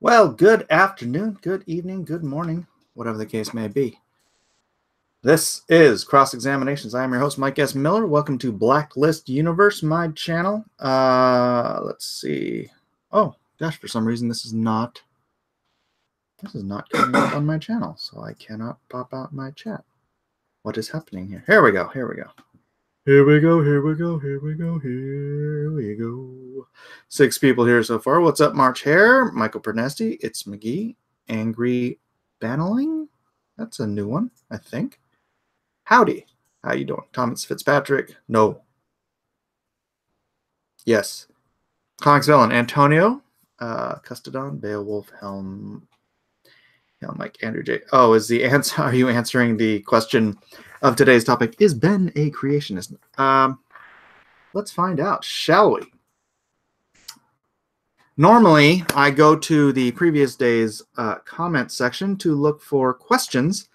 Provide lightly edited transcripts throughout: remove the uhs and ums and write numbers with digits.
Well, good afternoon, good evening, good morning, whatever the case may be. This is Cross Examinations. I am your host, Mike S. Miller. Welcome to Blacklist Universe, my channel. Let's see. Oh, gosh, for some reason this is not coming up on my channel, so I cannot pop out my chat. What is happening here? Here we go. Here we go. Here we go, here we go, here we go, here we go. 6 people here so far. What's up, March Hare? Michael Pernesti, It's McGee, Angry Baneling. That's a new one, I think. Howdy. How you doing? Thomas Fitzpatrick. No. Yes. Comics Villain. Antonio. Custodon. Beowulf. Helm. Mike. Andrew J. Oh, is the answer? Are you answering the question of today's topic? Is Ben a creationist? Let's find out, shall we? Normally, I go to the previous day's comment section to look for questions.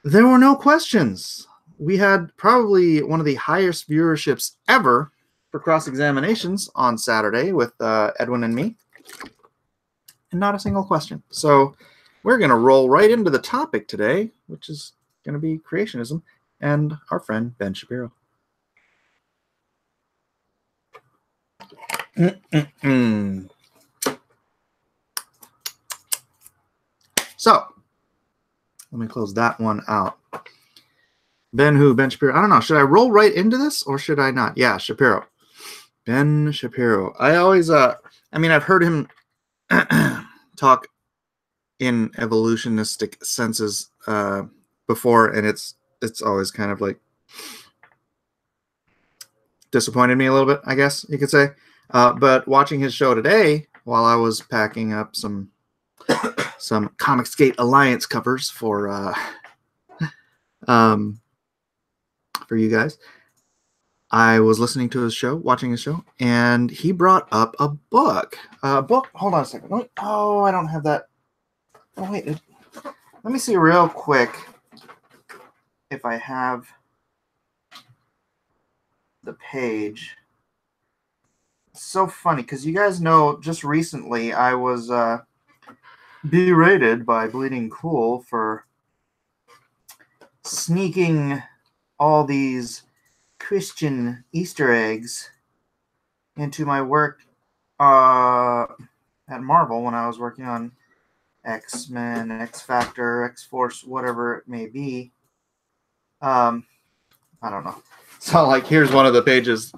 There were no questions. We had probably one of the highest viewerships ever for cross-examinations on Saturday with Edwin and me, and not a single question. So we're going to roll right into the topic today, which is going to be creationism and our friend Ben Shapiro. So let me close that one out. Ben who? Ben Shapiro. I don't know. Should I roll right into this or should I not? Yeah, Shapiro. Ben Shapiro. I always, I've heard him talk in evolutionistic senses before, and it's always kind of like disappointed me a little bit, I guess you could say. But watching his show today, while I was packing up some Comicsgate Alliance covers for you guys, I was listening to his show, watching his show, and he brought up a book. Hold on a second. Oh, I don't have that. Oh, wait. Let me see real quick if I have the page. It's so funny because you guys know just recently I was berated by Bleeding Cool for sneaking all these Christian Easter eggs into my work at Marvel when I was working on X-Men, X-Factor, X-Force, whatever it may be. I don't know. So, like, here's one of the pages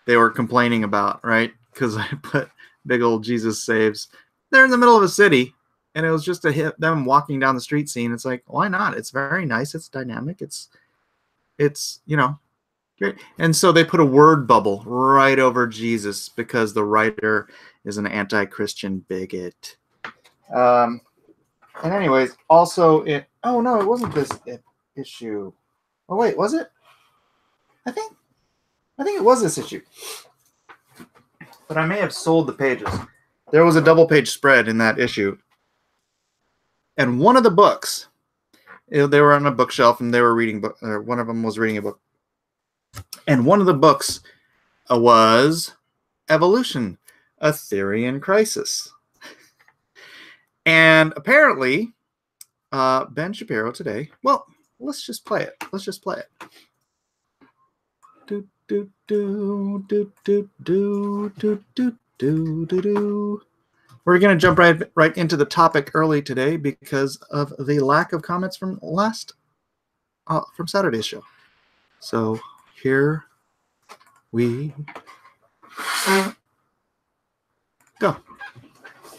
they were complaining about, right? Because I put big old Jesus saves. They're in the middle of a city, and it was just them walking down the street scene. It's like, why not? It's very nice. It's dynamic. It's great. And so they put a word bubble right over Jesus because the writer is an anti-Christian bigot. And anyways, also oh no, it wasn't this issue. Oh wait, was it? I think it was this issue. But I may have sold the pages. There was a double page spread in that issue. And one of the books, they were on a bookshelf and they were reading book, or one of them was reading a book. And one of the books was Evolution, a Theory in Crisis. And apparently, Ben Shapiro today, well, let's just play it. Let's just play it. Do, do, do, do, do, do, do, do, do, do, do. We're going to jump right into the topic early today because of the lack of comments from from Saturday's show. So here we go.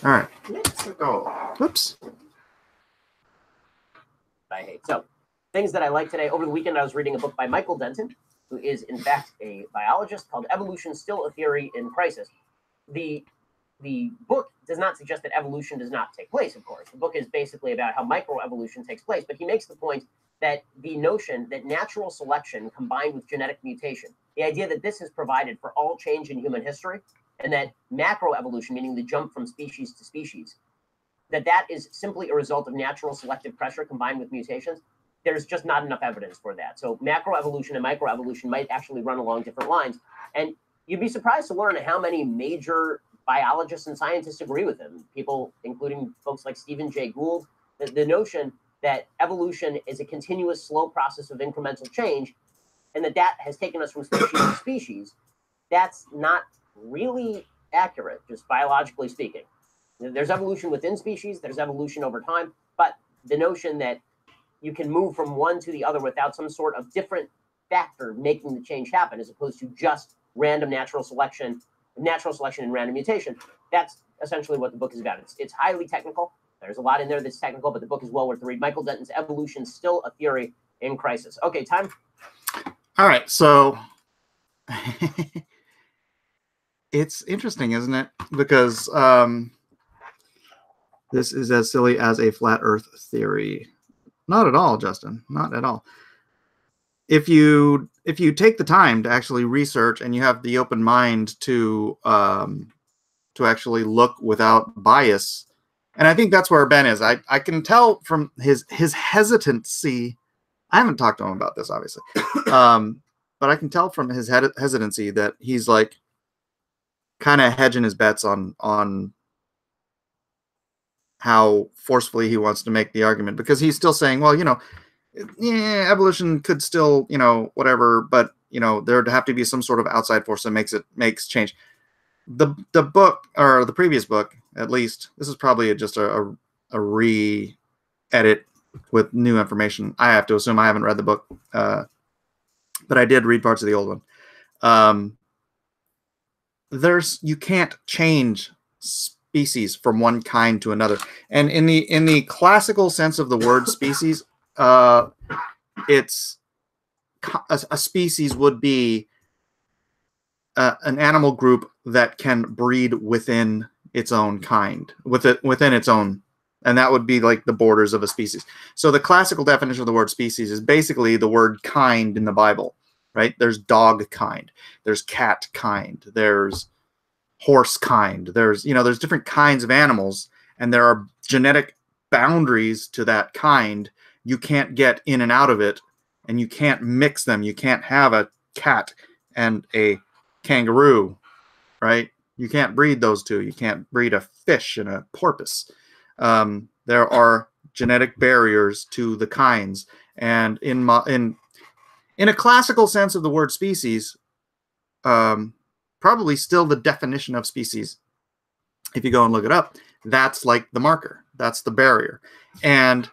All right. Let's go. Whoops. I hate. So, things that I like today. Over the weekend, I was reading a book by Michael Denton, who is, in fact, a biologist, called Evolution, Still a Theory in Crisis. The book does not suggest that evolution does not take place, of course. The book is basically about how microevolution takes place, but he makes the point that the notion that natural selection combined with genetic mutation, the idea that this has provided for all change in human history, and that macroevolution, meaning the jump from species to species, that is simply a result of natural selective pressure combined with mutations, there's just not enough evidence for that. So macroevolution and microevolution might actually run along different lines. And you'd be surprised to learn how many major biologists and scientists agree with him. People, including folks like Stephen Jay Gould, the notion that evolution is a continuous, slow process of incremental change, and that has taken us from species to species, that's not really accurate, just biologically speaking. There's evolution within species, there's evolution over time, but the notion that you can move from one to the other without some sort of different factor making the change happen, as opposed to just random natural selection and random mutation, that's essentially what the book is about. It's highly technical. There's a lot in there that's technical, but the book is well worth the read. Michael Denton's Evolution, Still a Theory in Crisis. Okay, time. All right, so it's interesting, isn't it? Because this is as silly as a flat Earth theory. Not at all, Justin. Not at all. If you take the time to actually research and you have the open mind to actually look without bias, and I think that's where Ben is. I can tell from his hesitancy. I haven't talked to him about this, obviously, but I can tell from his hesitancy that he's like kind of hedging his bets on how forcefully he wants to make the argument, because he's still saying, well, yeah, evolution could still, whatever, but there'd have to be some sort of outside force that makes change. The book, or the previous book, at least, this is probably just a re-edit with new information. I have to assume. I haven't read the book, but I did read parts of the old one. You can't change species from one kind to another, and in the classical sense of the word species, it's a species would be an animal group that can breed within its own kind, within its own, and that would be like the borders of a species. So the classical definition of the word species is basically the word kind in the Bible, right? There's dog kind, there's cat kind, there's horse kind, there's different kinds of animals, and there are genetic boundaries to that kind. You can't get in and out of it, and you can't mix them. You can't have a cat and a kangaroo, right? You can't breed those two. You can't breed a fish and a porpoise. There are genetic barriers to the kinds, and in a classical sense of the word species, probably still the definition of species, if you go and look it up, that's like the marker. That's the barrier. And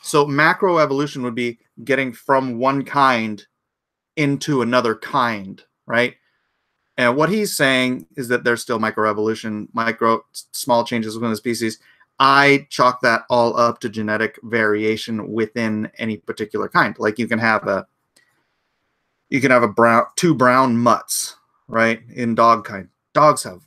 so macroevolution would be getting from one kind into another kind, right? And what he's saying is that there's still microevolution, small changes within the species. I chalk that all up to genetic variation within any particular kind. Like you can have two brown mutts, right? In dog kind. Dogs have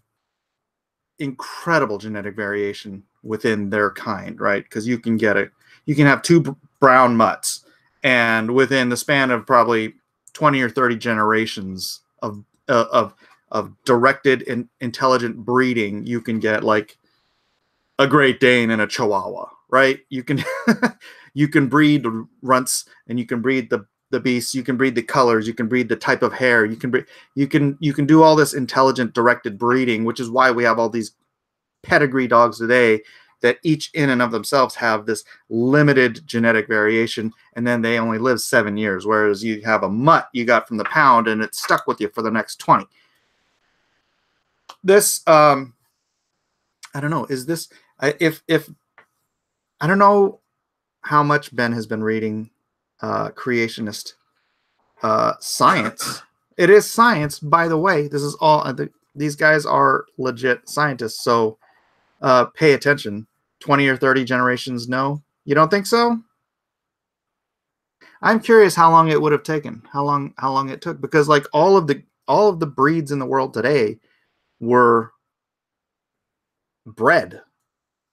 incredible genetic variation within their kind, right? Because you can have two brown mutts, and within the span of probably 20 or 30 generations of directed and intelligent breeding, you can get like a Great Dane and a Chihuahua, right? You can you can breed runts, and you can breed the beasts, you can breed the colors, you can breed the type of hair, you can do all this intelligent directed breeding, which is why we have all these pedigree dogs today that each in and of themselves have this limited genetic variation, and then they only live 7 years, whereas you have a mutt you got from the pound and it's stuck with you for the next 20. This I don't know, is this if I don't know how much Ben has been reading creationist science. It is science, by the way. This is all these guys are legit scientists, so pay attention. 20 or 30 generations, no? You don't think so? I'm curious how long it would have taken, how long it took, because like all of the breeds in the world today were bred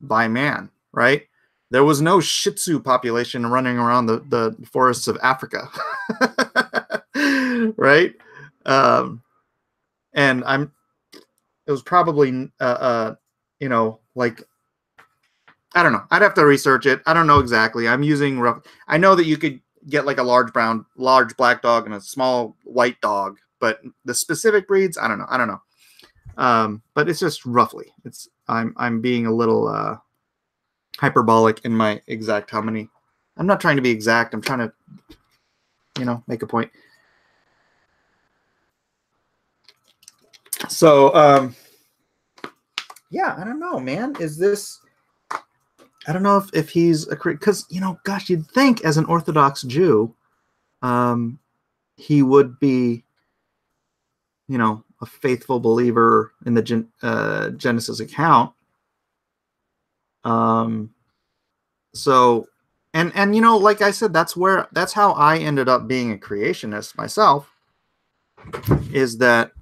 by man, right? There was no Shih Tzu population running around the forests of Africa, right? And it was probably like, I don't know. I'd have to research it. I don't know exactly. I'm using rough. I know that you could get like a large black dog and a small white dog, but the specific breeds, I don't know. But it's just roughly. I'm being a little hyperbolic in my exact how many. I'm not trying to be exact. I'm trying to, make a point. So, yeah, I don't know, man. I don't know if he's because, gosh, you'd think as an Orthodox Jew, he would be, a faithful believer in the Genesis account. So, and like I said, that's how I ended up being a creationist myself. Is that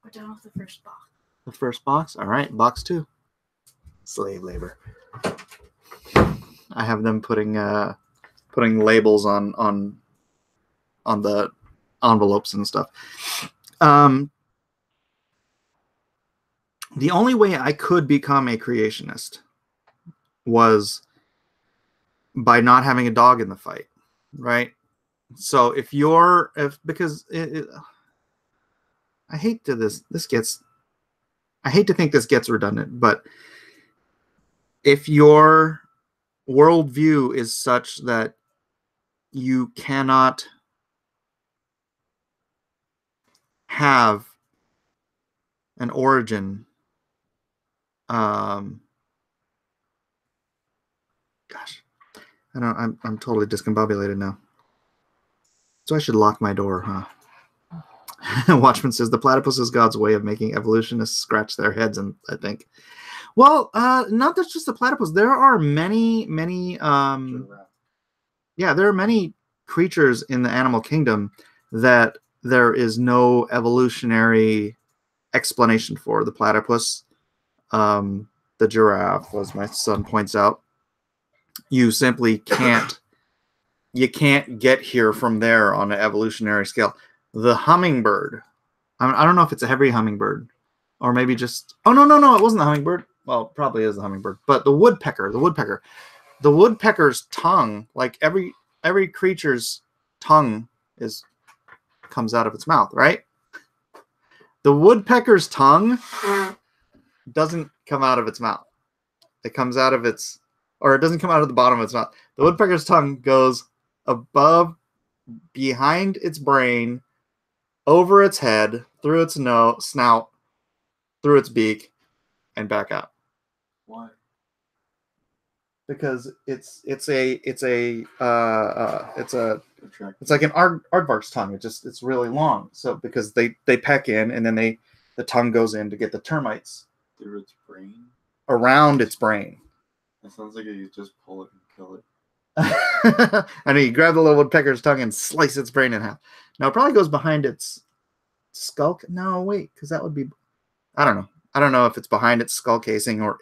we're done with the first box? The first box, all right, box 2, slave labor. I have them putting labels on the envelopes and stuff. The only way I could become a creationist was by not having a dog in the fight, right? So because I hate to think this gets redundant, but if your worldview is such that you cannot have an origin, gosh, I'm totally discombobulated now. So I should lock my door, huh? Watchman says the platypus is God's way of making evolutionists scratch their heads, and I think, well, not that's just the platypus. There are many, there are many creatures in the animal kingdom that there is no evolutionary explanation for. The platypus, the giraffe, as my son points out, you simply can't get here from there on an evolutionary scale. The hummingbird, I don't know if it's a heavy hummingbird or maybe just, oh, no, it wasn't the hummingbird. Well, it probably is the hummingbird, but the woodpecker's tongue, like every creature's tongue comes out of its mouth, right? The woodpecker's tongue doesn't come out of its mouth. It comes out of it doesn't come out of the bottom of its mouth. The woodpecker's tongue goes above, behind its brain, over its head, through its snout, through its beak, and back out. Why? Because it's like an aardvark's tongue. It's really long. So because they peck in and then the tongue goes in to get the termites through its brain, around its brain. That sounds like you just pull it and kill it. And you grab the little woodpecker's tongue and slice its brain in half. Now it probably goes behind its skull. No, wait, because that would be, I don't know. I don't know if it's behind its skull casing or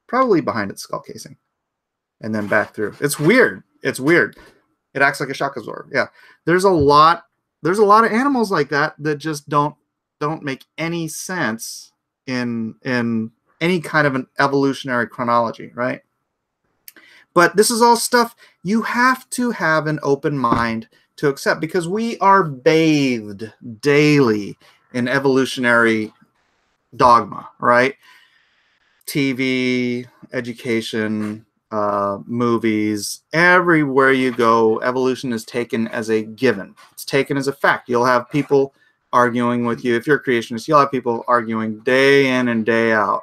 probably behind its skull casing, and then back through. It's weird. It acts like a shock absorber. Yeah, there's a lot of animals like that just don't make any sense in any kind of an evolutionary chronology, right? But this is all stuff you have to have an open mind to accept, because we are bathed daily in evolutionary dogma, right? TV, education, movies, everywhere you go, evolution is taken as a given. It's taken as a fact. You'll have people arguing with you. If you're a creationist, you'll have people arguing day in and day out.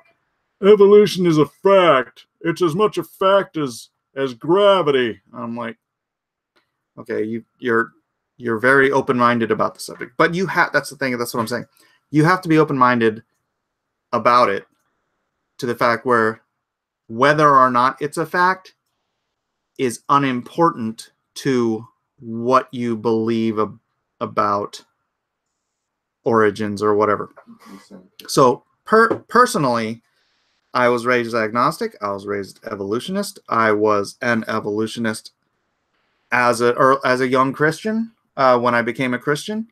Evolution is a fact. It's as much a fact as gravity. I'm like, okay, you're very open-minded about the subject, but that's the thing. That's what I'm saying. You have to be open-minded about it, to the fact where whether or not it's a fact is unimportant to what you believe about origins or whatever. So personally, I was raised agnostic. I was raised evolutionist. I was an evolutionist as a young Christian. When I became a Christian,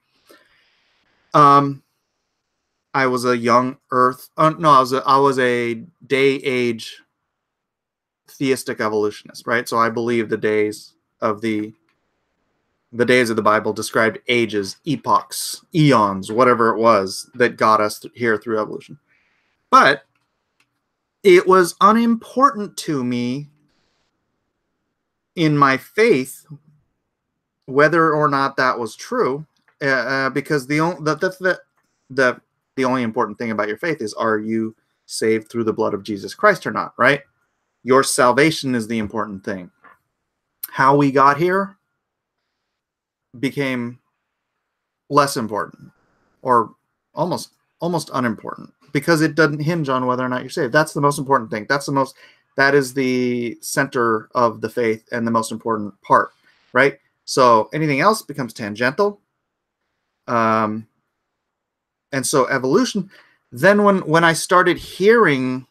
I was a young Earth. I was a day age theistic evolutionist, right? So I believe the days of the the days of the Bible described ages, epochs, eons, whatever it was that got us here through evolution. But it was unimportant to me in my faith whether or not that was true, because the only important thing about your faith is, are you saved through the blood of Jesus Christ or not, right? Your salvation is the important thing. How we got here became less important, or almost unimportant, because it doesn't hinge on whether or not you're saved. That's the most important thing. That is the center of the faith and the most important part, right? So anything else becomes tangential. And so evolution, then when I started hearing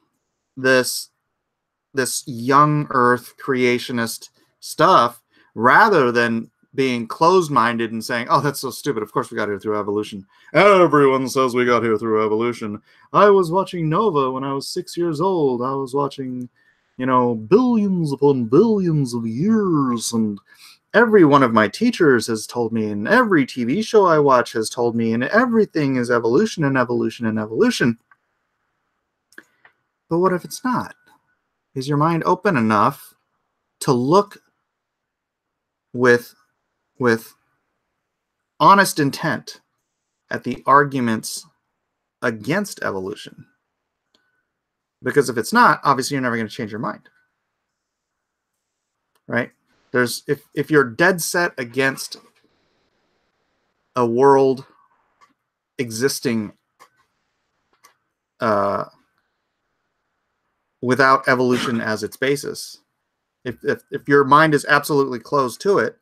this young earth creationist stuff, rather than being closed-minded and saying, oh, that's so stupid, of course we got here through evolution. Everyone says we got here through evolution. I was watching Nova when I was 6 years old. I was watching, billions upon billions of years, and every one of my teachers has told me, and every TV show I watch has told me, and everything is evolution and evolution and evolution. But what if it's not? Is your mind open enough to look with honest intent at the arguments against evolution? Because if it's not, obviously you're never going to change your mind, right? If you're dead set against a world existing without evolution as its basis, if your mind is absolutely closed to it,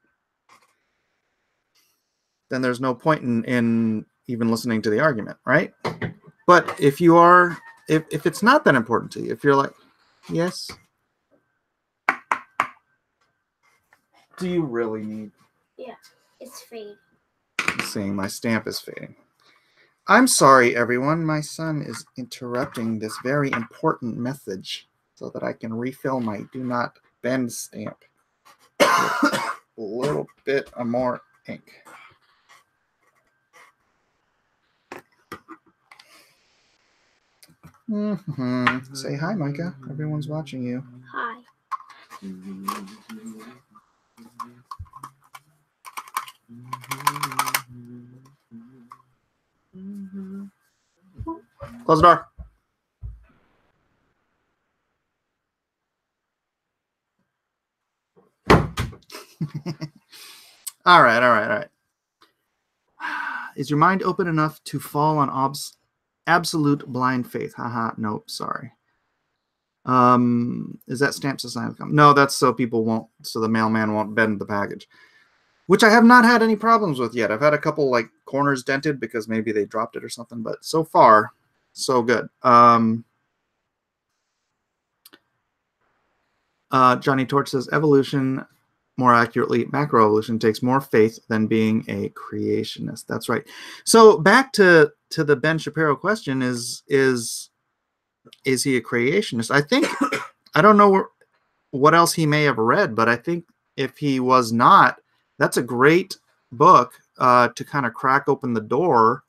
then there's no point in even listening to the argument, right? But if you are, if it's not that important to you, if you're like, yes, do you really need? Yeah, it's fading. Saying my stamp is fading. I'm sorry, everyone. My son is interrupting this very important message so that I can refill my do not bend stamp with a little bit of more ink. Say hi, Micah. Everyone's watching you. Hi. Close the door. All right. Is your mind open enough to fall on absolute blind faith? Haha, nope, sorry. Is that stamps a sign of come? No, that's so the mailman won't bend the package, which I have not had any problems with yet. I've had a couple like corners dented because maybe they dropped it or something, but so far, so good. Johnny Torch says evolution, more accurately, macroevolution, takes more faith than being a creationist. That's right. So back to the Ben Shapiro question: is he a creationist? I think I don't know what else he may have read, but I think if he was not, that's a great book to kind of crack open the door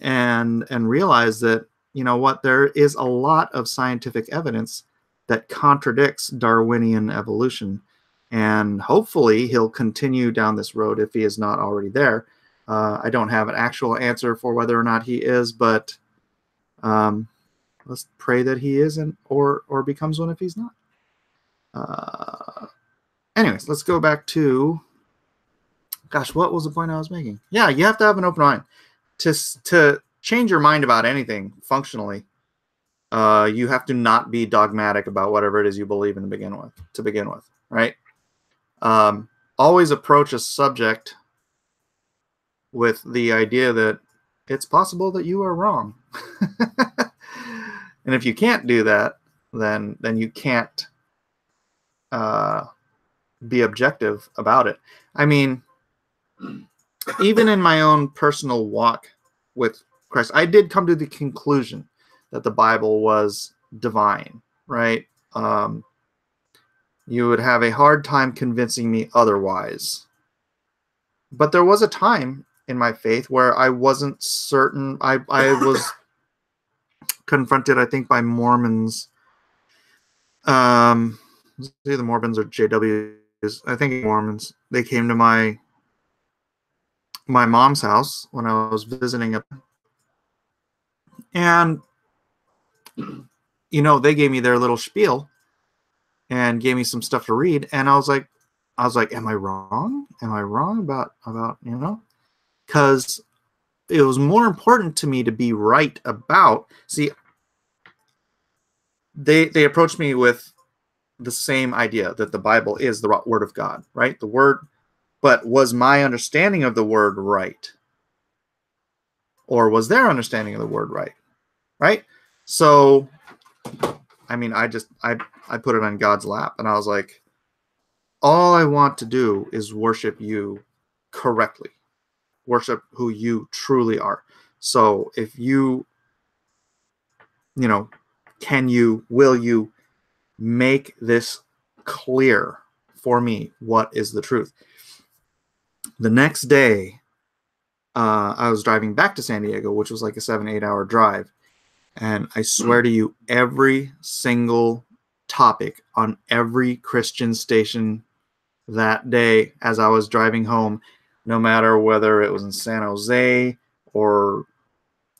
and realize that, you know what, there is a lot of scientific evidence that contradicts Darwinian evolution. And hopefully he'll continue down this road if he is not already there. I don't have an actual answer for whether or not he is, but let's pray that he isn't or becomes one if he's not. Anyways, let's go back to, gosh, what was the point I was making? Yeah, you have to have an open mind. To change your mind about anything functionally, you have to not be dogmatic about whatever it is you believe in to begin with, right? Always approach a subject with the idea that it's possible that you are wrong. And if you can't do that, then you can't be objective about it. I mean, even in my own personal walk with Christ, I did come to the conclusion that the Bible was divine, right? You would have a hard time convincing me otherwise. but there was a time in my faith where I wasn't certain. I was confronted, I think, by Mormons. Was it either Mormons or JWs. I think Mormons. They came to my mom's house when I was visiting it, and they gave me their little spiel and gave me some stuff to read, and I was like, am I wrong? Am I wrong about Because it was more important to me to be right about. See, they approached me with the same idea that the Bible is the word of God, right? The word, but was my understanding of the word right? Or was their understanding of the word right? Right? So, I mean, I put it on God's lap, and I was like, all I want to do is worship you correctly. Worship who you truly are. So if you, will you make this clear for me? What is the truth? The next day, I was driving back to San Diego, which was like a 7-8 hour drive. And I swear to you, every single topic on every Christian station that day as I was driving home, no matter whether it was in San Jose or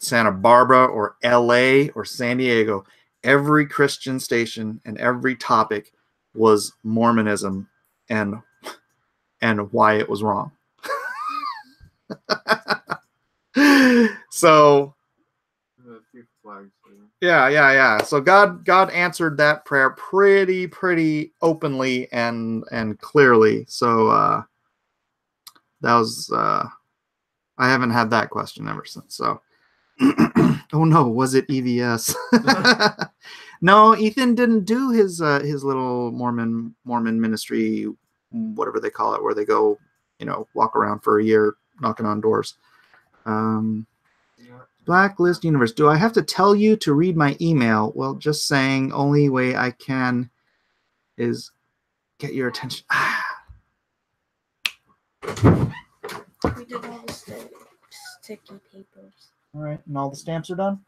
Santa Barbara or LA or San Diego, every Christian station and every topic was Mormonism and why it was wrong. So A few flags yeah. there. So God answered that prayer pretty openly and clearly. So that was I haven't had that question ever since. So oh no, was it EVS? No, Ethan didn't do his little Mormon ministry, whatever they call it, where they go, walk around for a year knocking on doors. Blacklist Universe. Do I have to tell you to read my email? Well, just saying, only way I can is get your attention. We did all the sticky papers. All right, and all the stamps are done?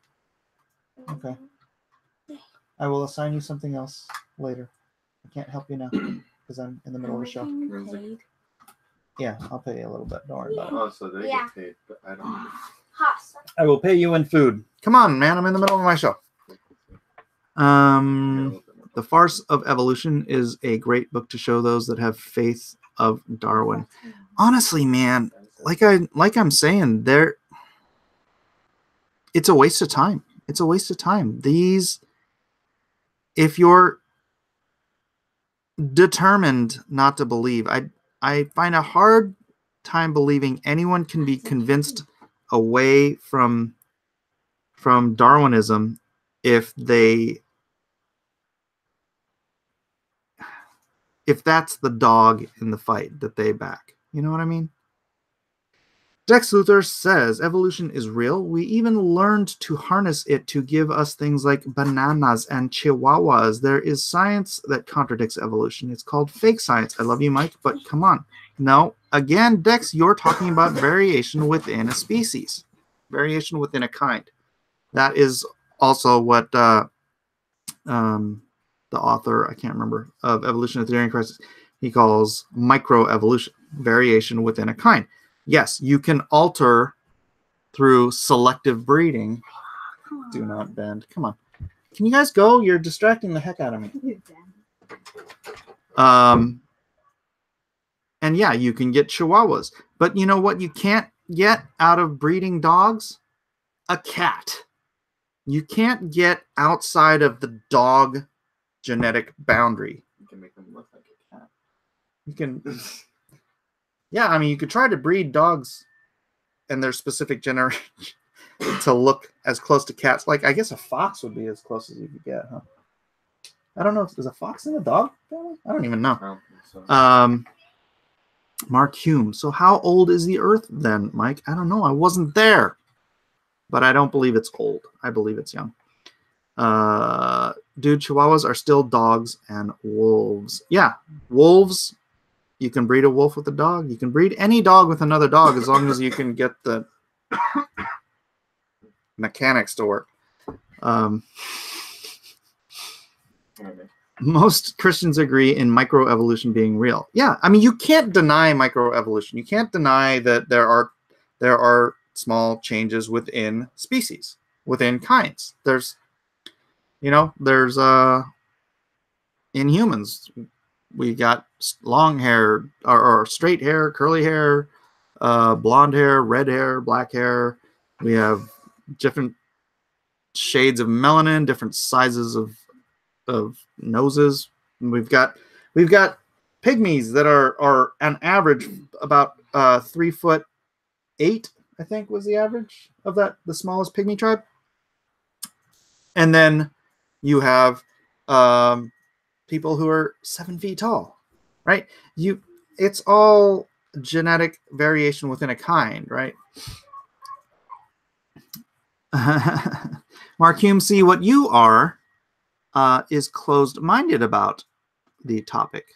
Okay. I will assign you something else later. I can't help you now because I'm in the middle of a show. Paid. Yeah, I'll pay you a little bit. Don't worry about it. Oh, so they get paid, but I don't. I will pay you in food. Come on, man. I'm in the middle of my show. The Farce of Evolution is a great book to show those that have faith of Darwin. Honestly, man, like I'm saying, it's a waste of time. It's a waste of time. If you're determined not to believe, I find a hard time believing anyone can be convinced away from Darwinism if that's the dog in the fight that they back. You know what I mean? Dex Luthor says evolution is real. We even learned to harness it to give us things like bananas and chihuahuas. There is science that contradicts evolution. It's called fake science. I love you, Mike, but come on. No, again, Dex, you're talking about variation within a species, variation within a kind. That is also what the author, I can't remember, of Evolution of Theory and Crisis, he calls microevolution, variation within a kind. Yes, you can alter through selective breeding. Do not bend. Come on. Can you guys go? You're distracting the heck out of me. And yeah, you can get chihuahuas. But you know what you can't get out of breeding dogs? A cat. You can't get outside of the dog genetic boundary. You can make them look like a cat. You can... Yeah, I mean, you could try to breed dogs and their specific generation to look as close to cats. Like, I guess a fox would be as close as you could get, huh? I don't know. Is a fox in a dog family? I don't even know. I don't think so. Mark Hume. So how old is the Earth then, Mike? I don't know. I wasn't there. But I don't believe it's old. I believe it's young. Dude, Chihuahuas are still dogs and wolves. Yeah, wolves You can breed a wolf with a dog. You can breed any dog with another dog as long as you can get the mechanics to work. Most Christians agree in microevolution being real. Yeah, I mean, you can't deny microevolution. You can't deny that there are small changes within species, within kinds. There's in humans, we got long hair or straight hair, curly hair, blonde hair, red hair, black hair. We have different shades of melanin, different sizes of noses. We've got pygmies that are on average about 3'8", I think was the average of the smallest pygmy tribe. And then you have people who are 7 feet tall, right? It's all genetic variation within a kind, right? Mark Hume, see, what you are is closed-minded about the topic.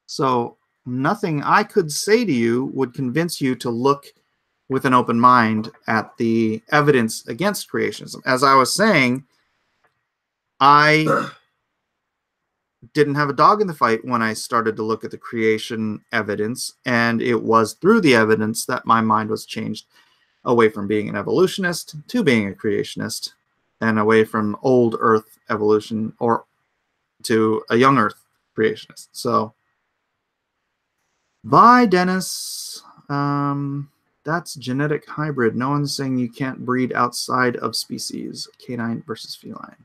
So nothing I could say to you would convince you to look with an open mind at the evidence against creationism. As I was saying, I didn't have a dog in the fight when I started to look at the creation evidence, and it was through the evidence that my mind was changed away from being an evolutionist to being a creationist, and away from old Earth evolution or to a young Earth creationist. So, bye, Dennis. That's genetic hybrid. No one's saying you can't breed outside of species. Canine versus feline.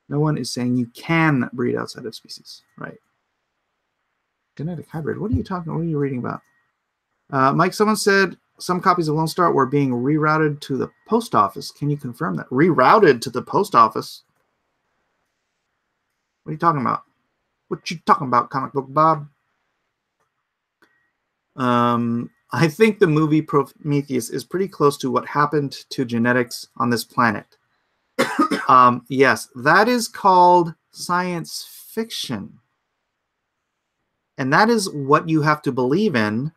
No one is saying you can breed outside of species, right? Genetic hybrid. What are you talking about? What are you reading about? Mike, someone said some copies of Lone Star were being rerouted to the post office. Can you confirm that? Rerouted to the post office? What are you talking about? What you talking about, comic book Bob? I think the movie Prometheus is pretty close to what happened to genetics on this planet. Yes, that is called science fiction. And that is what you have to believe in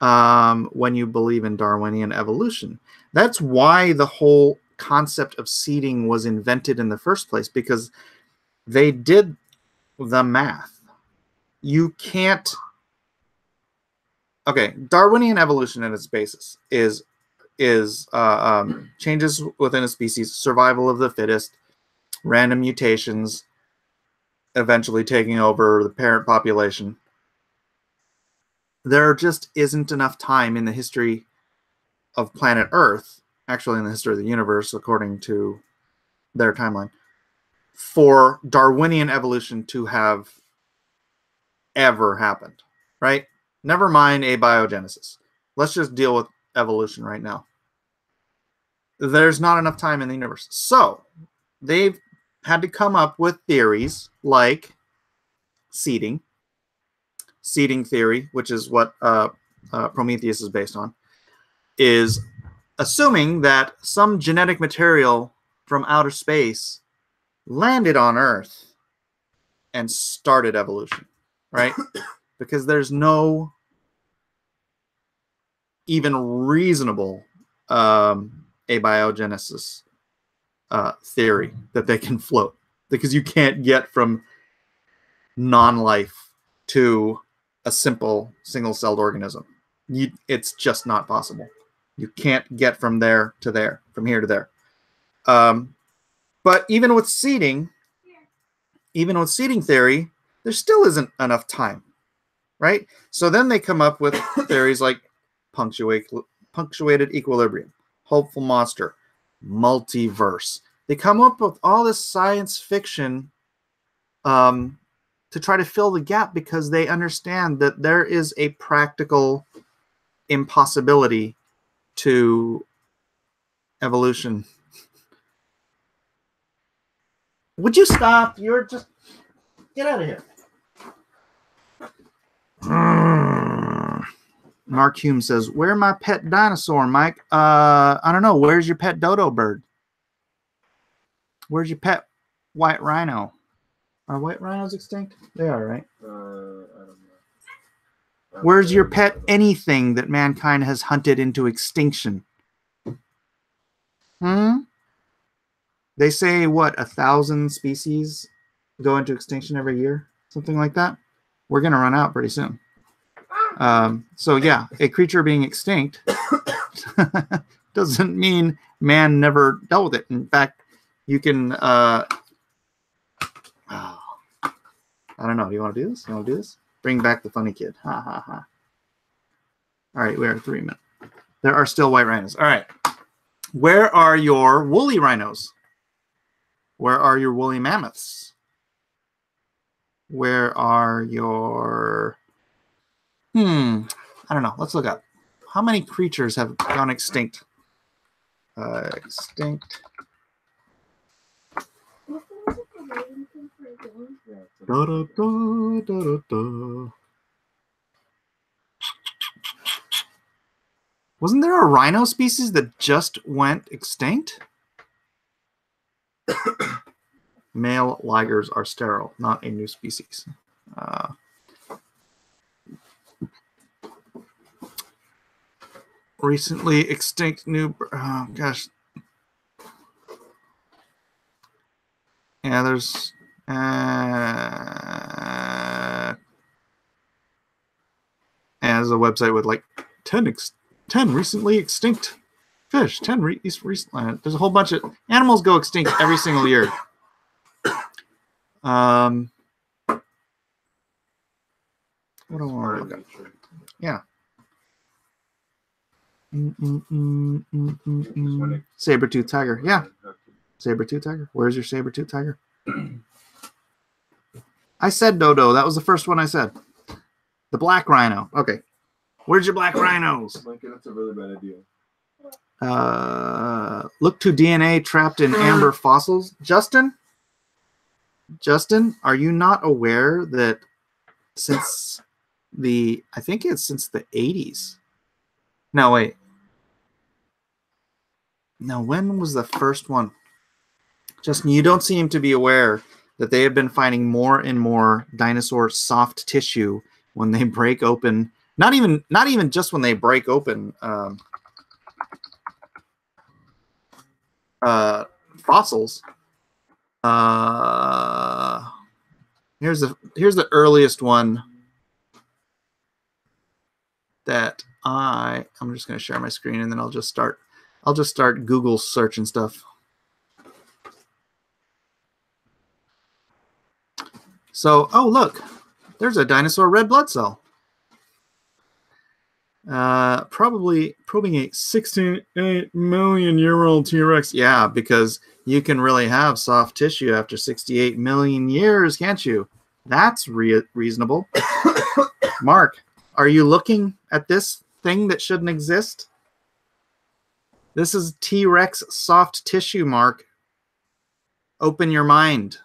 when you believe in Darwinian evolution. That's why the whole concept of seeding was invented in the first place, because they did the math. You can't... Okay, Darwinian evolution at its basis is changes within a species, survival of the fittest, random mutations, eventually taking over the parent population. There just isn't enough time in the history of planet Earth, actually in the history of the universe, according to their timeline, for Darwinian evolution to have ever happened, right? Never mind abiogenesis. Let's just deal with evolution right now. There's not enough time in the universe. So they've had to come up with theories like seeding theory, which is what Prometheus is based on, is assuming that some genetic material from outer space landed on Earth and started evolution, right? Because there's no even reasonable abiogenesis theory that they can float, because you can't get from non-life to a simple single-celled organism. It's just not possible. You can't get from there to there, from here to there. But even with seeding theory, there still isn't enough time, right? So then they come up with theories like punctuated equilibrium, hopeful monster, multiverse. They come up with all this science fiction to try to fill the gap, because they understand that there is a practical impossibility to evolution. Would you stop? You're just... Get out of here. Mark Hume says, where my pet dinosaur, Mike? I don't know. Where's your pet dodo bird? Where's your pet white rhino? Are white rhinos extinct? They are, right? I don't know. Where's your pet anything that mankind has hunted into extinction? They say, what, 1,000 species go into extinction every year? Something like that? We're going to run out pretty soon. So yeah, a creature being extinct doesn't mean man never dealt with it. In fact, you can... I don't know. Do you want to do this? You want to do this? Bring back the funny kid. Ha, ha, ha. All right, we are 3 minutes. There are still white rhinos. All right. Where are your woolly rhinos? Where are your woolly mammoths? Where are your... I don't know. Let's look up. How many creatures have gone extinct? Extinct. Da, da, da, da, da. Wasn't there a rhino species that just went extinct? Male ligers are sterile, not a new species. Recently extinct new... Oh, gosh. Yeah, there's... as a website with like 10 recently extinct fish. 10 recently. There's a whole bunch of animals go extinct every single year. What do I want to look up? Yeah. Saber-tooth tiger. Yeah. Saber-tooth tiger. Where's your saber-tooth tiger? I said dodo. That was the first one I said. The black rhino. Okay. Where's your black rhinos? Lincoln, that's a really bad idea. Look to DNA trapped in amber fossils. Justin, are you not aware that since I think it's since the 80s. No, wait. No, when was the first one? Justin, you don't seem to be aware that they have been finding more and more dinosaur soft tissue when they break open. Not even just when they break open fossils. Here's the earliest one that I'm just going to share my screen and then I'll just start Google search and stuff. So, oh look, there's a dinosaur red blood cell. Probably probing a 68 million year old T-Rex. Yeah, because you can really have soft tissue after 68 million years, can't you? That's reasonable. Mark, are you looking at this thing that shouldn't exist? This is T-Rex soft tissue, Mark. Open your mind.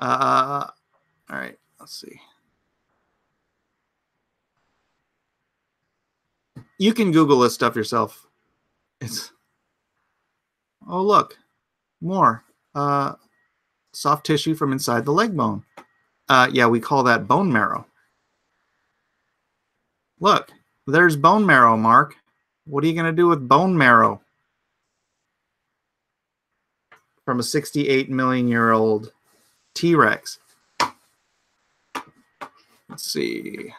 All right, let's see. You can Google this stuff yourself. Oh, look, more soft tissue from inside the leg bone. Yeah, we call that bone marrow. Look, there's bone marrow, Mark. What are you going to do with bone marrow from a 68 million year old T-Rex? Let's see.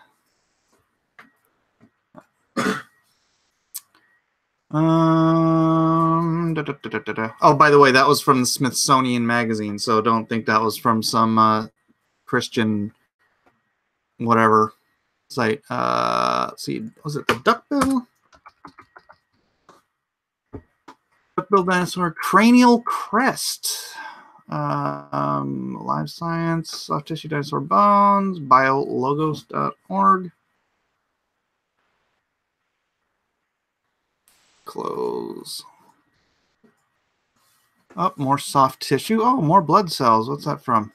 Oh, by the way, that was from the Smithsonian Magazine, so don't think that was from some Christian whatever site. Let's see, was it the duckbill? Duckbill dinosaur cranial crest. Live science, soft tissue dinosaur bones, biologos.org. Close. Oh, more soft tissue. Oh, more blood cells. What's that from?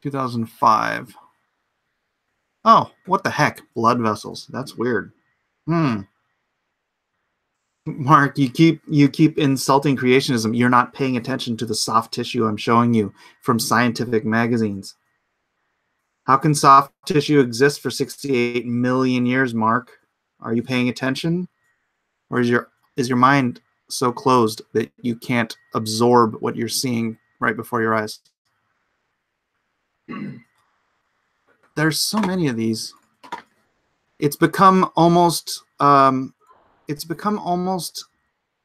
(2005). Oh, what the heck? Blood vessels. That's weird. Mark, you keep insulting creationism. You're not paying attention to the soft tissue I'm showing you from scientific magazines. How can soft tissue exist for 68 million years, Mark? Are you paying attention? Or is your mind so closed that you can't absorb what you're seeing right before your eyes? There's so many of these. It's become almost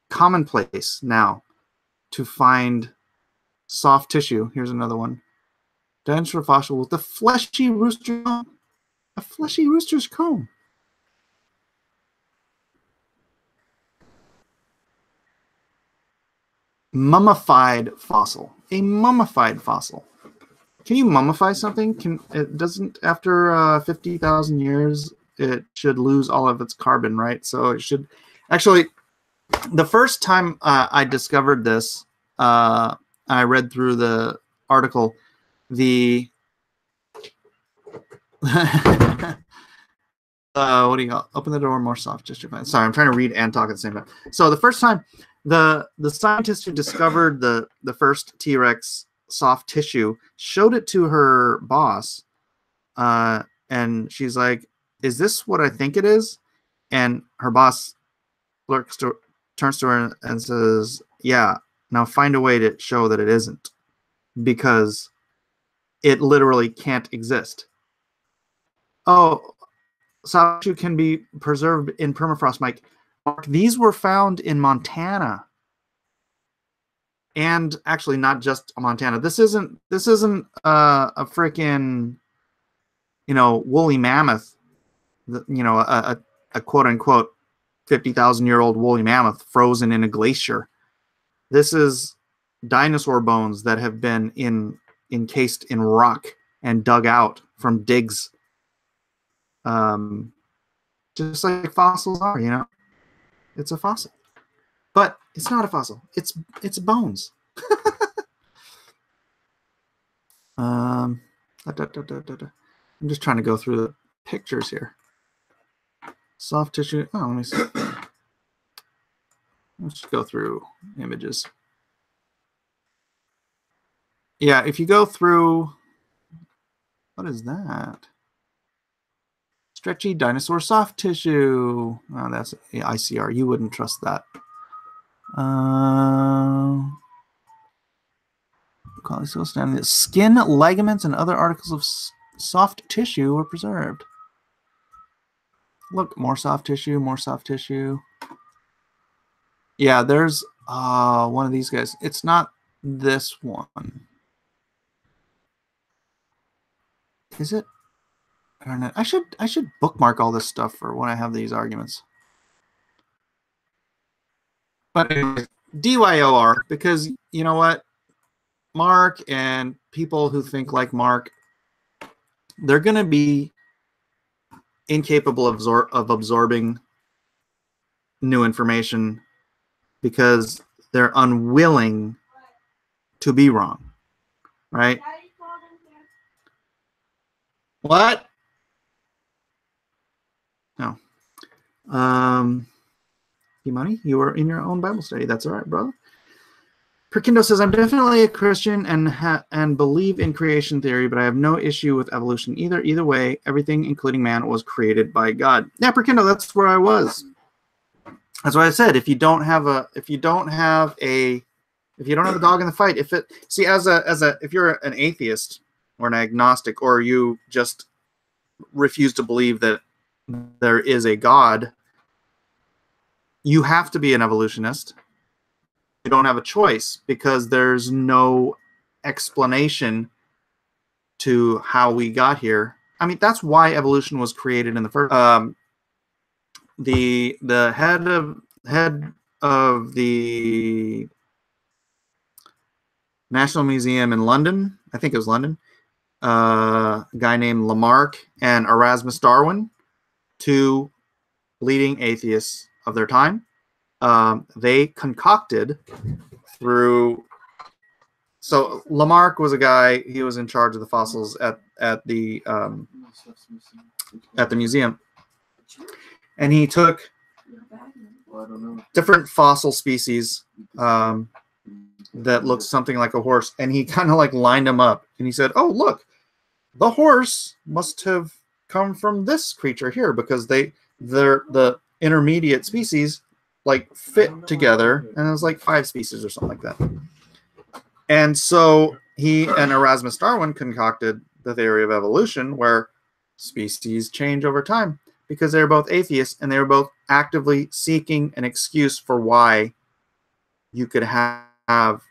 commonplace now to find soft tissue. Here's another one. Dinosaur fossil with the fleshy rooster comb. A fleshy rooster's comb. Mummified fossil. A mummified fossil. Can you mummify something? It doesn't, after 50,000 years, it should lose all of its carbon, right? So it should actually. The first time I discovered this, I read through the article. The what do you call? Open the door, more soft tissue. Sorry, I'm trying to read and talk at the same time. So the first time, the scientist who discovered the first T-Rex soft tissue showed it to her boss, and she's like, "Is this what I think it is?" And her boss turns to her and says, "Yeah, now find a way to show that it isn't, because it literally can't exist." Oh, soft tissue can be preserved in permafrost, Mike. These were found in Montana, and actually not just Montana. This isn't a freaking, woolly mammoth, a quote unquote 50,000-year-old woolly mammoth frozen in a glacier. This is dinosaur bones that have been encased in rock and dug out from digs. Just like fossils are, it's a fossil, but it's not a fossil. It's bones. I'm just trying to go through the pictures here. Soft tissue. Oh, let me see. Let's go through images. Yeah, if you go through, what is that? Stretchy dinosaur soft tissue. Oh, that's ICR. You wouldn't trust that. Skin, ligaments, and other articles of soft tissue were preserved. Look, more soft tissue, more soft tissue. Yeah, there's one of these guys. It's not this one. Is it? I should bookmark all this stuff for when I have these arguments. But anyway, DYOR, because you know what? Mark and people who think like Mark, they're going to be incapable of absorbing new information because they're unwilling to be wrong, right? What? No. Money, you were in your own Bible study. That's all right, brother. Perkindo says, I'm definitely a Christian and believe in creation theory, but I have no issue with evolution either. Either way, everything, including man, was created by God. Yeah, Perkindo, that's where I was. That's why I said, if you don't have a dog in the fight, if you're an atheist or an agnostic, or you just refuse to believe that there is a God, you have to be an evolutionist. You don't have a choice because there's no explanation to how we got here. I mean, that's why evolution was created in the first. The head of the National Museum in London, I think it was London, a guy named Lamarck and Erasmus Darwin, two leading atheists of their time. They concocted through. So Lamarck was a guy. He was in charge of the fossils at the museum, and he took don't know. different fossil species that looked something like a horse, and he kind of like lined them up, and he said, "Oh, look, the horse must have come from this creature here because they're the intermediate species like fit together, and it was like 5 species or something like that." And so he and Erasmus Darwin concocted the theory of evolution, where species change over time, because they were both atheists and they were both actively seeking an excuse for why you could have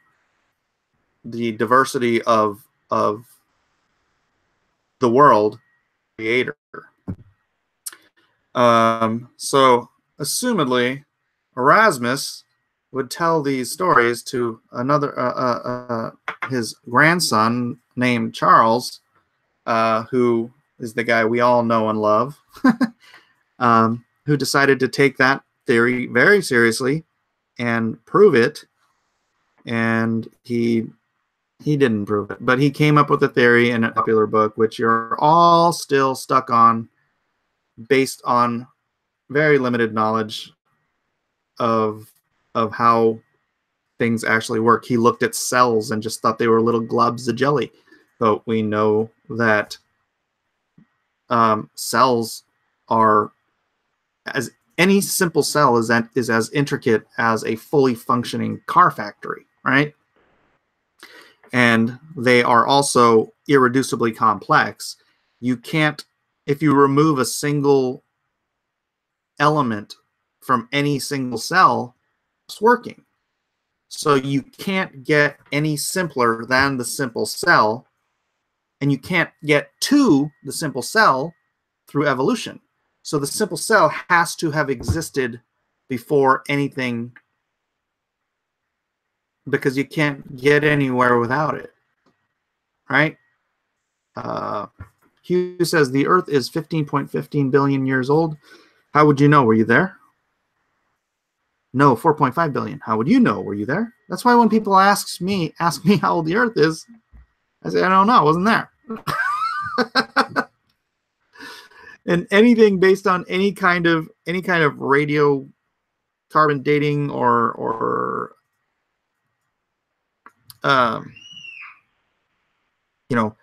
the diversity of the world creator. So assumedly, Erasmus would tell these stories to another his grandson named Charles, who is the guy we all know and love, who decided to take that theory very seriously and prove it. And he didn't prove it, but he came up with a theory in a popular book, which you're all still stuck on, based on very limited knowledge of how things actually work. He looked at cells and just thought they were little globs of jelly, but we know that cells are, as any simple cell is as intricate as a fully functioning car factory, right? And they are also irreducibly complex. You can't, if you remove a single element from any single cell, it's working. So you can't get any simpler than the simple cell, and you can't get to the simple cell through evolution. So the simple cell has to have existed before anything, because you can't get anywhere without it, right? Hugh says the Earth is 15.15 billion years old. How would you know? Were you there? No, 4.5 billion. How would you know? Were you there? That's why when people ask me how old the Earth is, I say I don't know. I wasn't there. And anything based on any kind of radio carbon dating or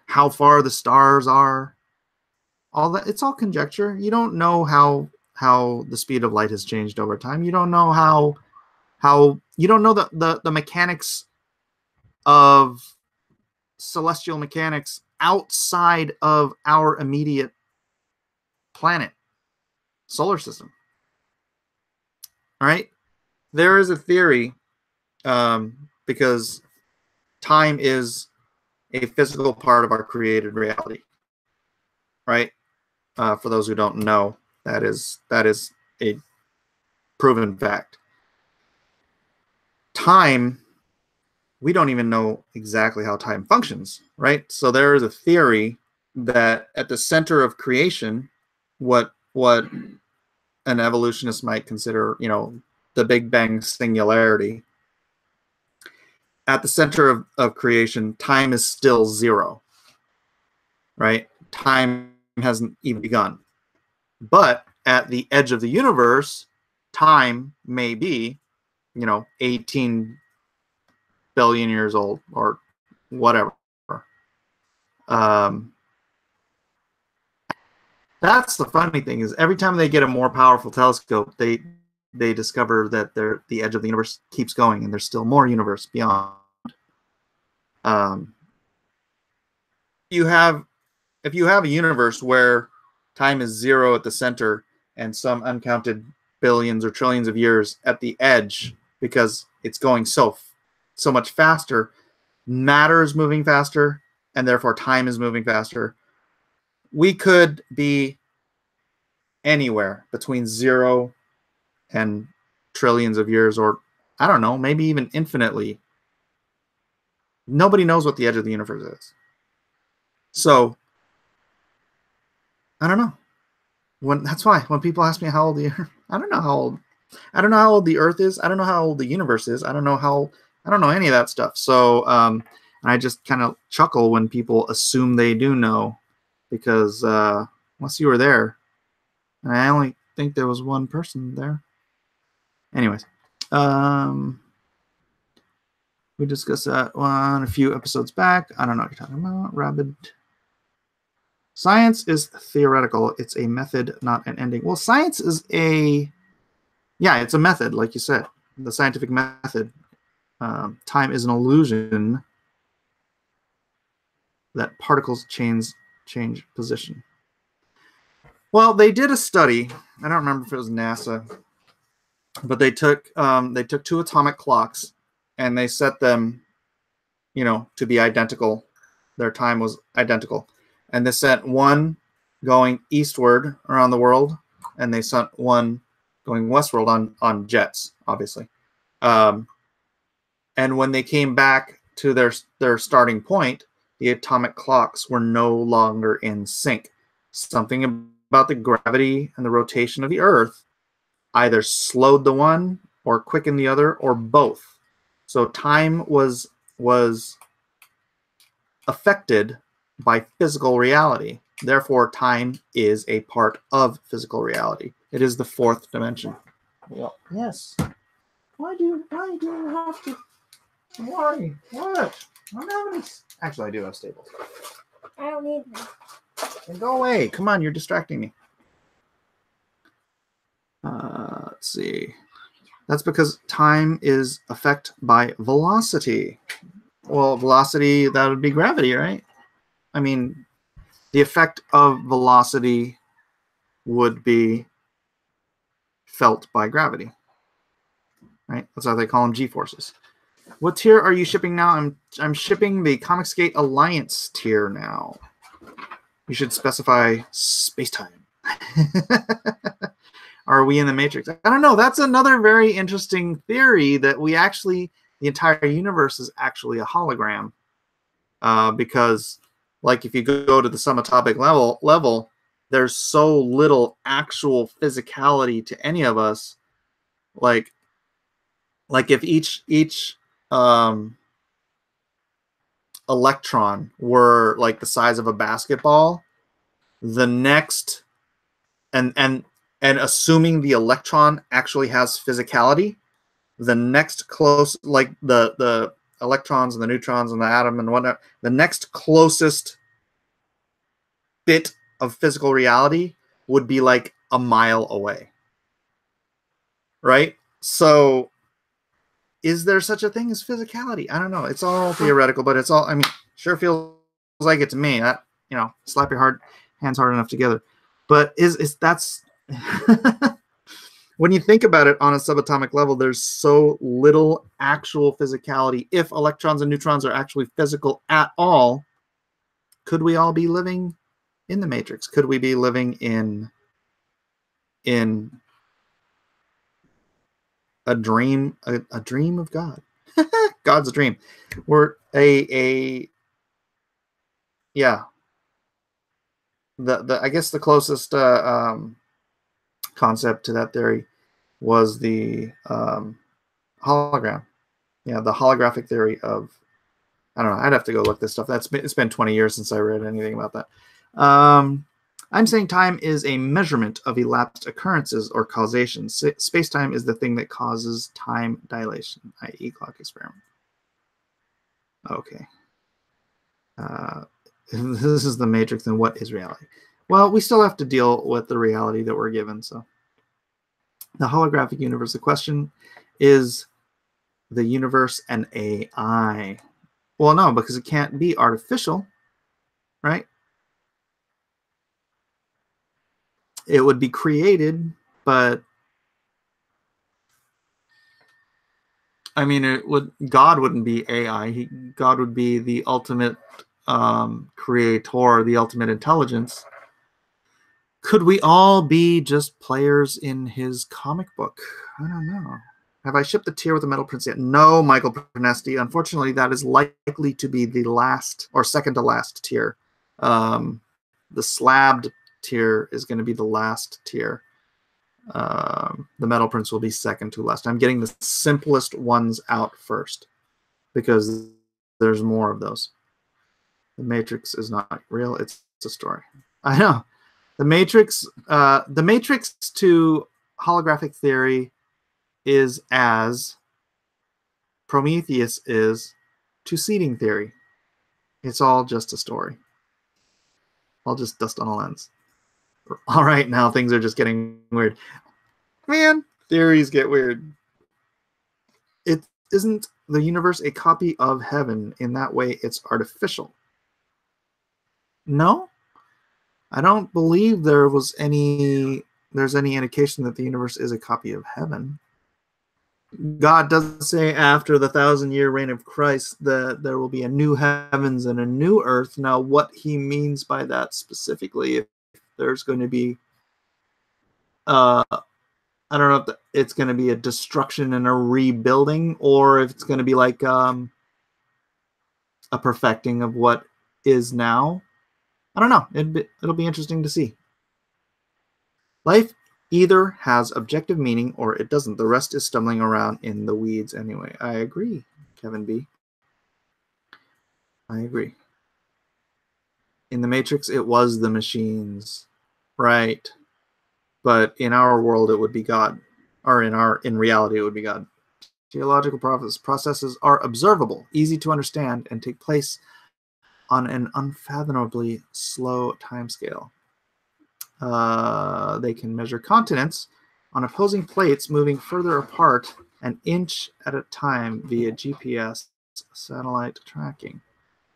how far the stars are, all that, it's all conjecture. You don't know how the speed of light has changed over time. You don't know how you don't know the mechanics of celestial mechanics outside of our immediate planet, solar system. All right, there is a theory, because time is a physical part of our created reality, right? For those who don't know, that is a proven fact. Time, we don't even know exactly how time functions, right? So there is a theory that at the center of creation, what an evolutionist might consider, the Big Bang singularity, at the center of creation, time is still zero, right? Time hasn't even begun. But at the edge of the universe, time may be, 18 billion years old or whatever. That's the funny thing, is every time they get a more powerful telescope, they discover that the edge of the universe keeps going, and there's still more universe beyond. If you have a universe where time is zero at the center and some uncounted billions or trillions of years at the edge, because it's going so much faster, matter is moving faster, and therefore time is moving faster. We could be anywhere between 0 and trillions of years, or I don't know, maybe even infinitely. Nobody knows what the edge of the universe is. So I don't know. That's why when people ask me how old the Earth, I don't know how old the Earth is. I don't know how old the universe is. I don't know any of that stuff. So I just kind of chuckle when people assume they do know, because unless you were there, and I only think there was one person there. Anyways, we discussed that one a few episodes back. I don't know what you're talking about. Rabid. Science is theoretical. It's a method, not an ending. Well, science is it's a method, like you said, the scientific method. Time is an illusion that particles change position. Well, they did a study. I don't remember if it was NASA, but they took two atomic clocks and they set them, to be identical. Their time was identical, and they sent one going eastward around the world, and they sent one going westward on jets, obviously. And when they came back to their starting point, the atomic clocks were no longer in sync. Something about the gravity and the rotation of the Earth either slowed the one or quickened the other, or both. So time was affected by physical reality. Therefore, time is a part of physical reality. It is the fourth dimension. Well, yes. Why do you have to? Why? What? I don't have any. Actually, I do have staples. I don't need them. And go away. Come on, you're distracting me. Let's see. That's because time is affected by velocity. Well, velocity, that would be gravity, right? I mean, the effect of velocity would be felt by gravity, right? That's why they call them G-forces. What tier are you shipping now? I'm shipping the Comicsgate Alliance tier now. You should specify space-time. Are we in the Matrix? I don't know. That's another very interesting theory that the entire universe is actually a hologram. Because, like, if you go to the subatomic level, there's so little actual physicality to any of us. Like if each electron were like the size of a basketball, the next and assuming the electron actually has physicality, the next close, like the electrons and the neutrons and the atom and whatnot, the next closest bit of physical reality would be like a mile away, right? So is there such a thing as physicality? I don't know. It's all theoretical, but it's all, I mean, sure feels like it to me. That, slap your hands hard enough together. But that's when you think about it on a subatomic level, there's so little actual physicality. If electrons and neutrons are actually physical at all, could we all be living in the Matrix? Could we be living in a dream, a dream of God? God's dream. We're I guess the closest concept to that theory was the hologram. Yeah, the holographic theory of, I don't know, I'd have to go look this stuff. It's been 20 years since I read anything about that. I'm saying time is a measurement of elapsed occurrences or causation. Space-time is the thing that causes time dilation, i.e. clock experiment. Okay. If this is the Matrix, then what is reality? Well, we still have to deal with the reality that we're given. So the holographic universe, the question is the universe an AI? Well, no, because it can't be artificial, right? It would be created, but I mean, God wouldn't be AI. God would be the ultimate creator, the ultimate intelligence. Could we all be just players in his comic book? I don't know. Have I shipped the tier with the metal prints yet? No, Michael Pernesti. Unfortunately, that is likely to be the last or second to last tier. The slabbed tier is going to be the last tier. The metal prints will be second to last. I'm getting the simplest ones out first because there's more of those. The Matrix is not real. It's a story. I know. The Matrix to holographic theory is as Prometheus is to seeding theory. It's all just a story. All just dust on a lens. All right, now things are just getting weird. Man, theories get weird. It isn't the universe a copy of heaven. In that way, it's artificial. No, I don't believe there's any indication that the universe is a copy of heaven. God does say after the 1,000-year reign of Christ that there will be a new heavens and a new earth. Now, what he means by that specifically, if there's going to be, I don't know if it's going to be a destruction and a rebuilding, or if it's going to be like a perfecting of what is now. I don't know. It'll be interesting to see. Life either has objective meaning or it doesn't. The rest is stumbling around in the weeds anyway. I agree, Kevin B. I agree. In the Matrix, it was the machines, right? But in our world, it would be God, or in reality, it would be God. Geological processes are observable, easy to understand, and take place on an unfathomably slow timescale. They can measure continents on opposing plates moving further apart an inch at a time via GPS satellite tracking.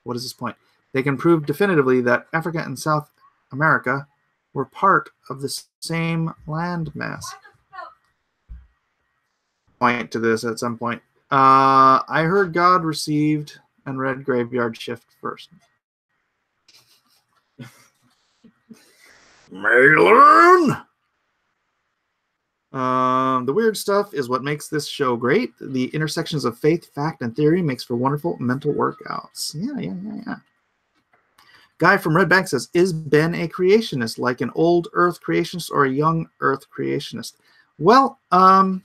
What is this point? They can prove definitively that Africa and South America were part of the same landmass. Point to this at some point. I heard God received and read Graveyard Shift first. Malin! The weird stuff is what makes this show great. The intersections of faith, fact, and theory makes for wonderful mental workouts. Yeah. Guy from Red Bank says, is Ben a creationist, like an old Earth creationist or a young Earth creationist? Well, I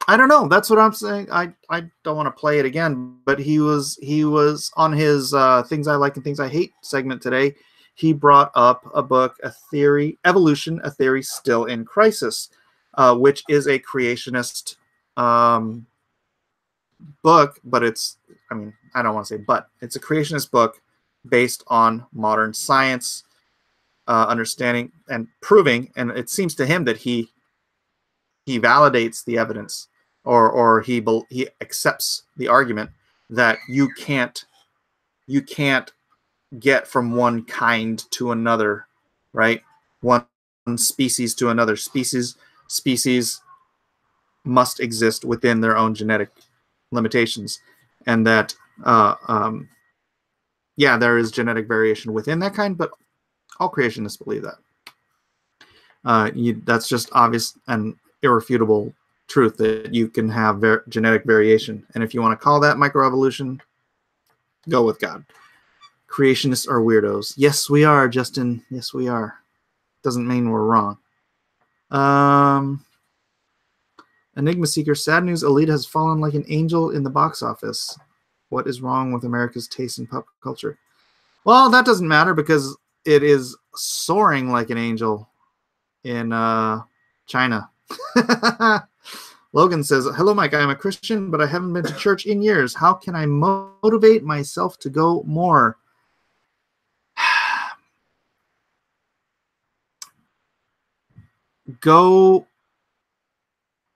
don't know. That's what I'm saying. I don't want to play it again, but he was on his Things I Like and Things I Hate segment today. He brought up a book, A Theory, Evolution, A Theory Still in Crisis, which is a creationist book, but it's a creationist book based on modern science, understanding and proving, and it seems to him that he validates the evidence, or he accepts the argument that you can't get from one kind to another, right? One species to another species must exist within their own genetic limitations, and that there is genetic variation within that kind, but all creationists believe that. That's just obvious and irrefutable truth that you can have genetic variation, and if you want to call that microevolution, go with God. Creationists are weirdos. Yes, we are, Justin. Yes, we are. Doesn't mean we're wrong. Enigma Seeker, sad news, Alita has fallen like an angel in the box office. What is wrong with America's taste in pop culture? Well, that doesn't matter because it is soaring like an angel in China. Logan says, hello, Mike. I'm a Christian, but I haven't been to church in years. How can I motivate myself to go more? Go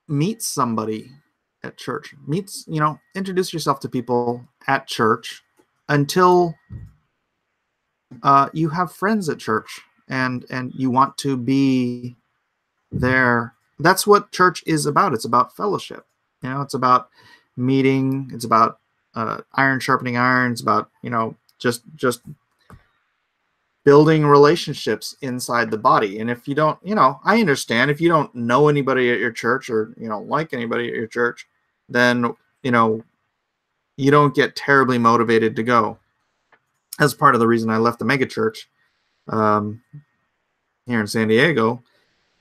meet somebody at church. Introduce yourself to people at church until you have friends at church and you want to be there. That's what church is about. It's about fellowship. It's about meeting. It's about iron sharpening iron. It's about, just building relationships inside the body. And if you don't, I understand if you don't know anybody at your church or you don't like anybody at your church, then, you don't get terribly motivated to go. That's part of the reason I left the mega church here in San Diego.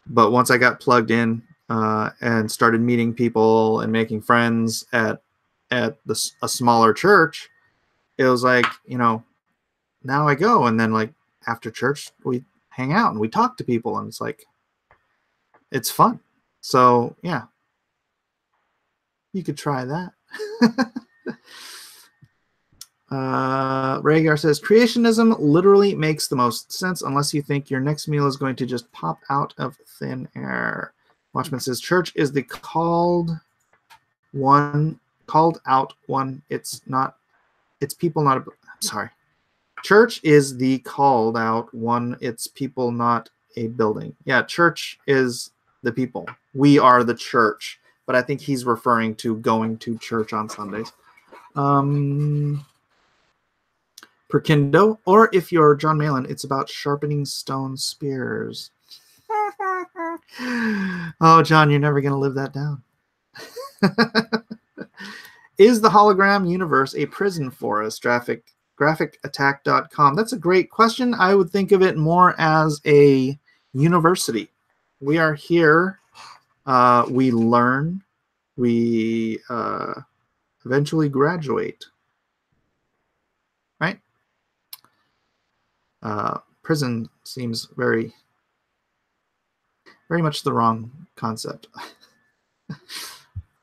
But once I got plugged in and started meeting people and making friends at a smaller church, it was like, now I go. And then like after church, we hang out and we talk to people, and it's like, it's fun. So yeah, you could try that. Rhaegar says, creationism literally makes the most sense unless you think your next meal is going to just pop out of thin air. Watchman says, church is the called out one. It's people, not I'm sorry. Church is the called out one. It's people, not a building. Yeah, church is the people. We are the church. But I think he's referring to going to church on Sundays. Perkindo, or if you're John Malin, it's about sharpening stone spears. Oh, John, you're never going to live that down. Is the hologram universe a prison for us? Graphicattack.com. That's a great question. I would think of it more as a university. We are here. We learn. We eventually graduate. Right? Prison seems very much the wrong concept.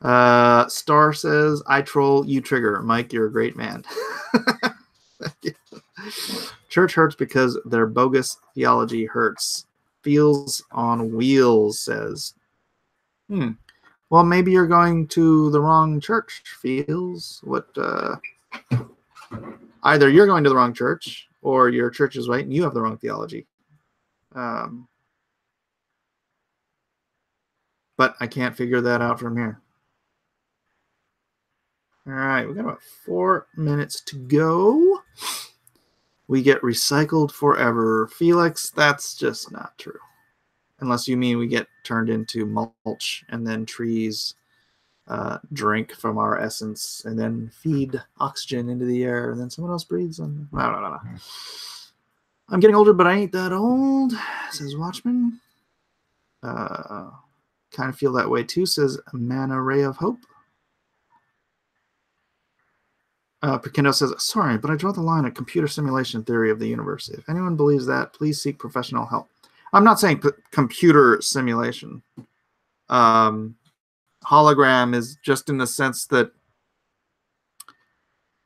Star says, I troll, you trigger. Mike, you're a great man. Church hurts because their bogus theology hurts. Feels on wheels, says. Well, maybe you're going to the wrong church, Feels. What, either you're going to the wrong church, or your church is right and you have the wrong theology. But I can't figure that out from here. All right, we got about 4 minutes to go. We get recycled forever. Felix, that's just not true. Unless you mean we get turned into mulch and then trees drink from our essence and then feed oxygen into the air and then someone else breathes. And no. I'm getting older, but I ain't that old, says Watchman. Kind of feel that way too, says Mana Ray of Hope. Perkindo says, sorry, but I draw the line at computer simulation theory of the universe. If anyone believes that, please seek professional help. I'm not saying computer simulation. Hologram is just in the sense that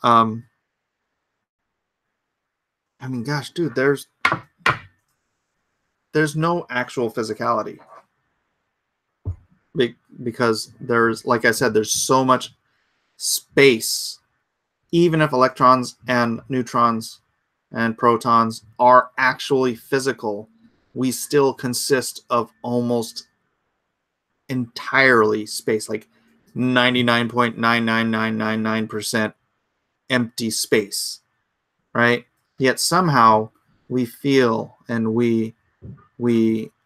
I mean, gosh, dude, there's no actual physicality. Because there's, like I said, there's so much space. Even if electrons and neutrons and protons are actually physical, we still consist of almost entirely space, like 99.99999% empty space, right? Yet somehow we feel and we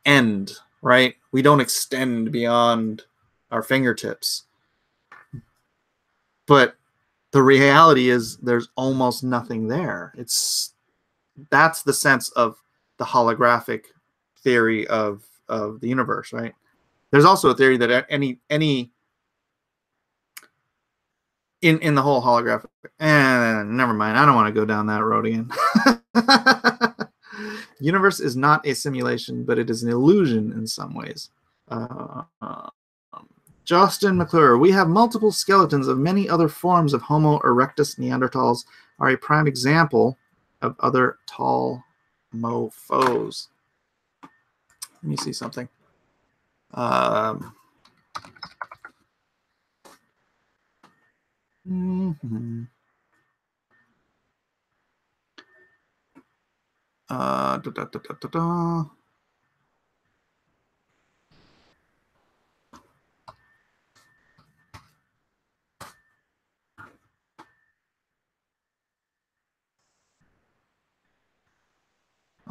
end, right? We don't extend beyond our fingertips. But the reality is there's almost nothing there. That's the sense of the holographic theory of the universe, right? There's also a theory that any in the whole holographic, never mind. I don't want to go down that road again. Universe is not a simulation, but it is an illusion in some ways. Justin McClure, we have multiple skeletons of many other forms of Homo erectus. Neanderthals are a prime example of other tall mofos. Let me see something.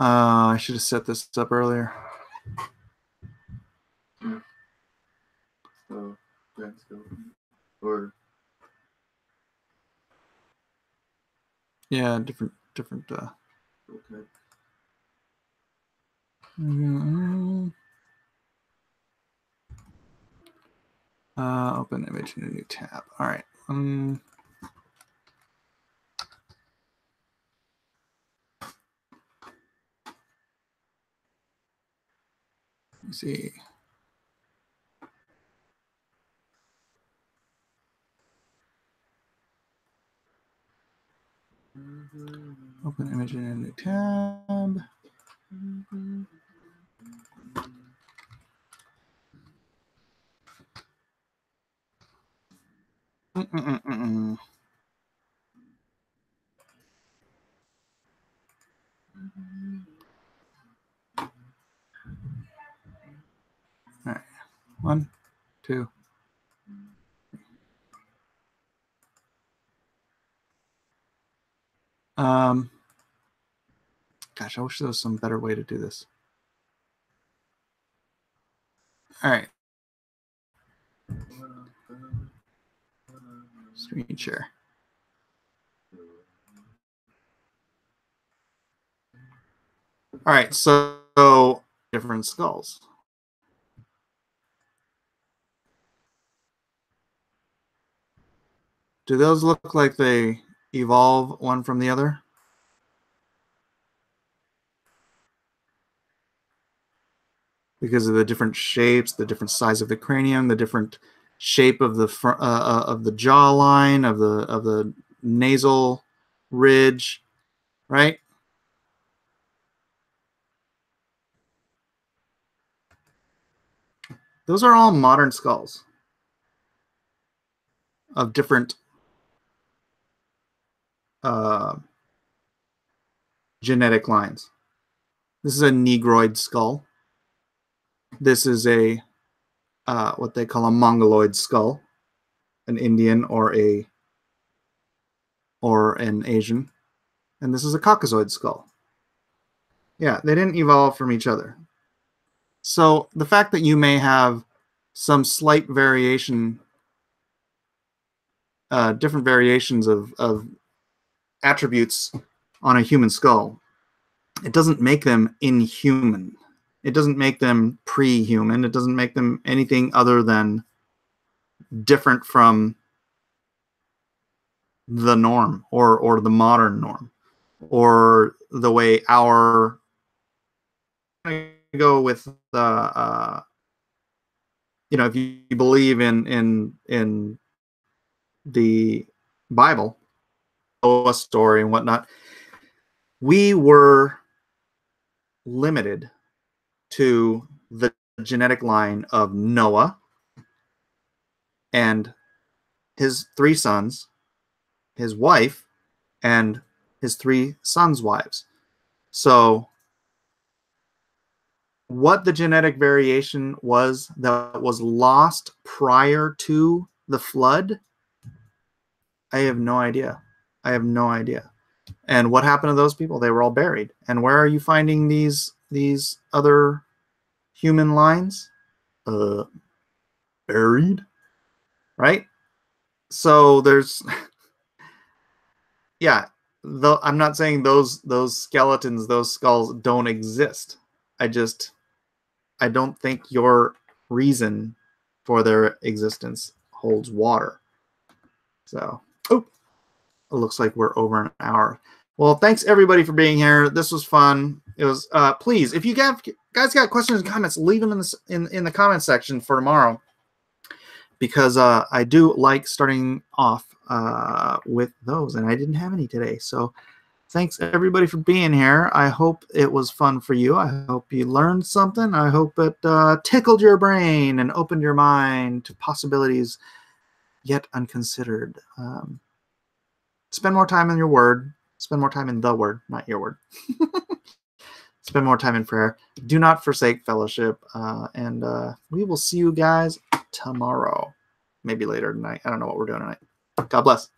I should have set this up earlier. So, that's good. Or Yeah, different. okay. Open image in a new tab. All right. Let me see. Open image in a new tab. All right. 1, 2. Gosh, I wish there was some better way to do this. All right. Screen share. All right, so different skulls. Do those look like they evolve one from the other? Because of the different shapes, the different size of the cranium, the different shape of the jawline, of the nasal ridge, right? Those are all modern skulls of different genetic lines. This is a Negroid skull. This is a what they call a Mongoloid skull, an Indian or an Asian, and this is a Caucasoid skull. Yeah, they didn't evolve from each other. So the fact that you may have some slight variation, different variations of attributes on a human skull, it doesn't make them inhuman. It doesn't make them pre-human. It doesn't make them anything other than different from the norm or the modern norm or the way our go with you know, if you believe in the Bible, a story and whatnot, we were limited to the genetic line of Noah and his 3 sons, his wife, and his 3 sons' wives. So what the genetic variation was that was lost prior to the flood, I have no idea. I have no idea. And what happened to those people? They were all buried. And where are you finding these other human lines? Buried, right? So there's, yeah. Though I'm not saying those skeletons, those skulls don't exist. I don't think your reason for their existence holds water. So, oh, it looks like we're over an hour. Well, thanks everybody for being here. This was fun. It was. Please, if you guys got questions and comments, leave them in the comment section for tomorrow, because I do like starting off with those, and I didn't have any today. So, thanks everybody for being here. I hope it was fun for you. I hope you learned something. I hope it tickled your brain and opened your mind to possibilities yet unconsidered. Spend more time in your word. Spend more time in the word, not your word. Spend more time in prayer. Do not forsake fellowship. And we will see you guys tomorrow. Maybe later tonight. I don't know what we're doing tonight. God bless.